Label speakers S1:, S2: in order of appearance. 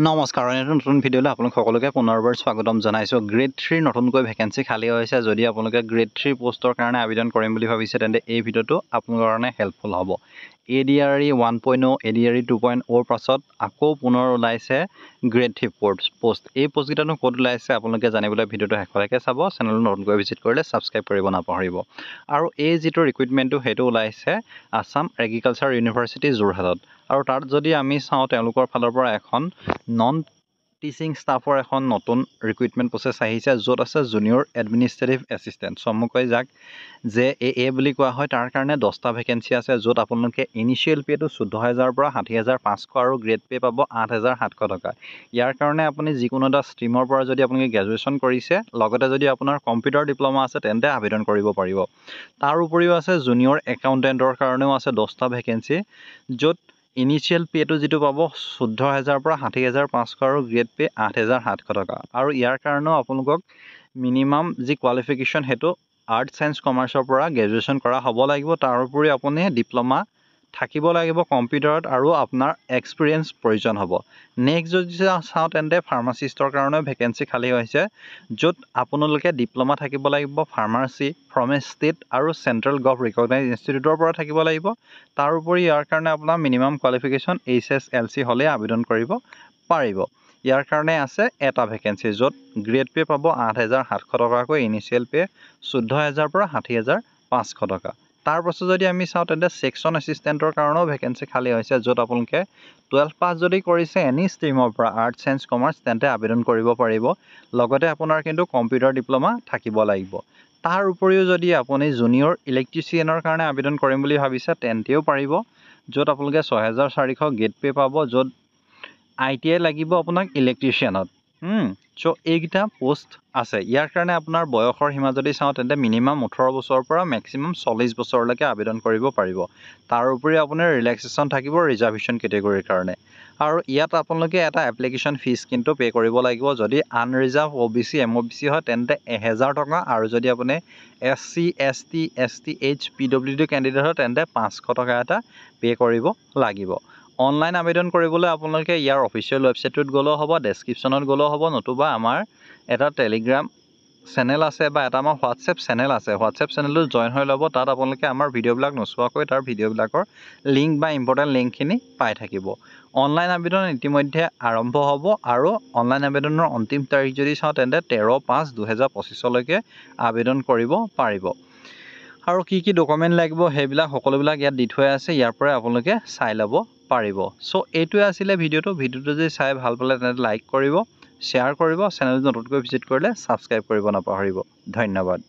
S1: নমস্কাৰ নতুন ভিডিঅ'লৈ আপোনালোক সকলোকে পুনৰবাৰ স্বাগতম জনাইছোঁ। গ্ৰেড 3 নতুনকৈ ভেকেঞ্চি খালী হৈছে। যদি আপোনালোকে গ্ৰেড 3 পোষ্টৰ কাৰণে আবেদন কৰিম বুলি ভাবিছে তেন্তে এই ভিডিঅ'টো আপোনালোকৰ কাৰণে হেল্পফুল হ'ব। ADRE 1.0 ADRE 2.0 পাছত আকৌ পুনৰ ওলাইছে গ্ৰেড 3 পোষ্ট। এই পোষ্টকেইটানো ক'ত ওলাইছে আপোনালোকে জানিবলৈ ভিডিঅ'টো শেষলৈকে চাব। চেনেলটো নতুনকৈ ভিজিট কৰিলে ছাবস্ক্ৰাইব কৰিব নাপাহৰিব। আৰু এই যিটো ৰিক্ৰুইটমেণ্টটো সেইটো ওলাইছে আছাম এগ্ৰিকালচাৰ ইউনিভাৰ্চিটি যোৰহাটত। আৰু তাত যদি আমি চাওঁ তেওঁলোকৰ ফালৰ পৰা এখন নন টিচিং ষ্টাফৰ এখন নতুন ৰিক্ৰুইটমেণ্ট প্ৰচেছ আহিছে, য'ত আছে জুনিয়ৰ এডমিনিষ্ট্ৰেটিভ এছিষ্টেণ্ট, চমুকৈ যাক JAA বুলি কোৱা হয়। তাৰ কাৰণে 10টা ভেকেঞ্চি আছে, য'ত আপোনালোকে ইনিচিয়েল পে'টো 14,000 পৰা 60,500 আৰু গ্ৰেড পে' পাব 8,700 টকা। ইয়াৰ কাৰণে আপুনি যিকোনো এটা ষ্ট্ৰীমৰ পৰা যদি আপোনালোকে গ্ৰেজুৱেশ্যন কৰিছে, লগতে যদি আপোনাৰ কম্পিউটাৰ ডিপ্ল'মা আছে তেন্তে আবেদন কৰিব পাৰিব। তাৰ উপৰিও আছে জুনিয়ৰ একাউণ্টেণ্টৰ কাৰণেও আছে 10টা ভেকেঞ্চি, য'ত ইনিচিয়েল পে'টো যিটো পাব 14,000 পৰা 60,500 আৰু গ্ৰেড পে' 8,700 টকা। আৰু ইয়াৰ কাৰণেও আপোনালোকক মিনিমাম যি কোৱালিফিকেশ্যন সেইটো আৰ্টছ ছায়েন্স কমাৰ্চৰ পৰা গ্ৰেজুৱেশ্যন কৰা হ'ব লাগিব। তাৰ উপৰি আপুনি ডিপ্ল'মা থাকিব লাগিব কম্পিউটাৰত আৰু আপোনাৰ এক্সপিৰিয়েঞ্চ প্ৰয়োজন হ'ব। নেক্সট যদি চাওঁ তেন্তে ফাৰ্মাচিষ্টৰ কাৰণেও ভেকেঞ্চি খালী হৈছে, য'ত আপোনালোকে ডিপ্ল'মা থাকিব লাগিব ফাৰ্মাচী ফ্ৰম এ ষ্টেট আৰু চেণ্ট্ৰেল ৰিকগনাইজ ইনষ্টিটিউটৰ পৰা থাকিব লাগিব। তাৰ উপৰি ইয়াৰ কাৰণে আপোনাৰ মিনিমাম কোৱালিফিকেশ্যন HSLC হ'লে আবেদন কৰিব পাৰিব। ইয়াৰ কাৰণে আছে এটা ভেকেঞ্চি, য'ত গ্ৰেড পে' পাব 8,700 টকাকৈ, ইনিচিয়েল পে' 14,000 পৰা 60,500 টকা। তাৰ পাছত যদি আমি চাওঁ তেন্তে ছেকশ্যন এছিষ্টেণ্টৰ কাৰণেও ভেকেঞ্চি খালী হৈছে, য'ত আপোনালোকে 12 পাছ যদি কৰিছে এনি ষ্ট্ৰীমৰ পৰা আৰ্টছ ছায়েন্স কমাৰ্চ তেন্তে আবেদন কৰিব পাৰিব। লগতে আপোনাৰ কিন্তু কম্পিউটাৰ ডিপ্ল'মা থাকিব লাগিব। তাৰ উপৰিও যদি আপুনি জুনিয়ৰ ইলেক্ট্ৰিচিয়ানৰ কাৰণে আবেদন কৰিম বুলি ভাবিছে তেন্তেও পাৰিব, য'ত আপোনালোকে 6,400 গ্ৰেড পে' পাব, য'ত ITI লাগিব আপোনাক ইলেক্ট্ৰিচিয়ানত। চ' এইকেইটা পোষ্ট আছে। ইয়াৰ কাৰণে আপোনাৰ বয়সৰ সীমা যদি চাওঁ তেন্তে মিনিমাম 18 বছৰৰ পৰা মেক্সিমাম 40 বছৰলৈকে আবেদন কৰিব পাৰিব। তাৰ উপৰি আপোনাৰ ৰিলেক্সেশ্যন থাকিব ৰিজাৰ্ভেশ্যন কেটেগৰীৰ কাৰণে। আৰু ইয়াত আপোনালোকে এটা এপ্লিকেশ্যন ফিজ কিন্তু পে' কৰিব লাগিব। যদি আনৰিজাৰ্ভ OBC MOBC হয় তেন্তে 1,000 টকা, আৰু যদি আপুনি SC ST ST H PWD candidate হয় তেন্তে 500 টকা এটা পে' কৰিব লাগিব। অনলাইন আবেদন কৰিবলৈ আপোনালোকে ইয়াৰ অফিচিয়েল ৱেবছাইটটোত গ'লেও হ'ব, ডেছক্ৰিপশ্যনত গ'লেও হ'ব, নতুবা আমাৰ এটা টেলিগ্ৰাম চেনেল আছে বা এটা আমাৰ হোৱাটছএপ চেনেল আছে। হোৱাটছএপ চেনেলটো জইন হৈ ল'ব। তাত আপোনালোকে আমাৰ ভিডিঅ'বিলাক নোচোৱাকৈ তাৰ ভিডিঅ'বিলাকৰ লিংক বা ইম্পৰ্টেণ্ট লিংকখিনি পাই থাকিব। অনলাইন আবেদন ইতিমধ্যে আৰম্ভ হ'ব, আৰু অনলাইন আবেদনৰ অন্তিম তাৰিখ যদি চাওঁ তেন্তে 13/5/2025লৈকে আবেদন কৰিব পাৰিব। আৰু কি কি ডকুমেণ্ট লাগিব সেইবিলাক সকলোবিলাক ইয়াত দি থোৱা আছে, ইয়াৰ পৰাই আপোনালোকে চাই ল'ব পাৰিব। চ' এইটোৱে আছিলে ভিডিঅ'টো যদি চাই ভাল পালে তেন্তে লাইক কৰিব, শ্বেয়াৰ কৰিব, চেনেলটো নতুনকৈ ভিজিট কৰিলে ছাবস্ক্ৰাইব কৰিব নাপাহৰিব। ধন্যবাদ।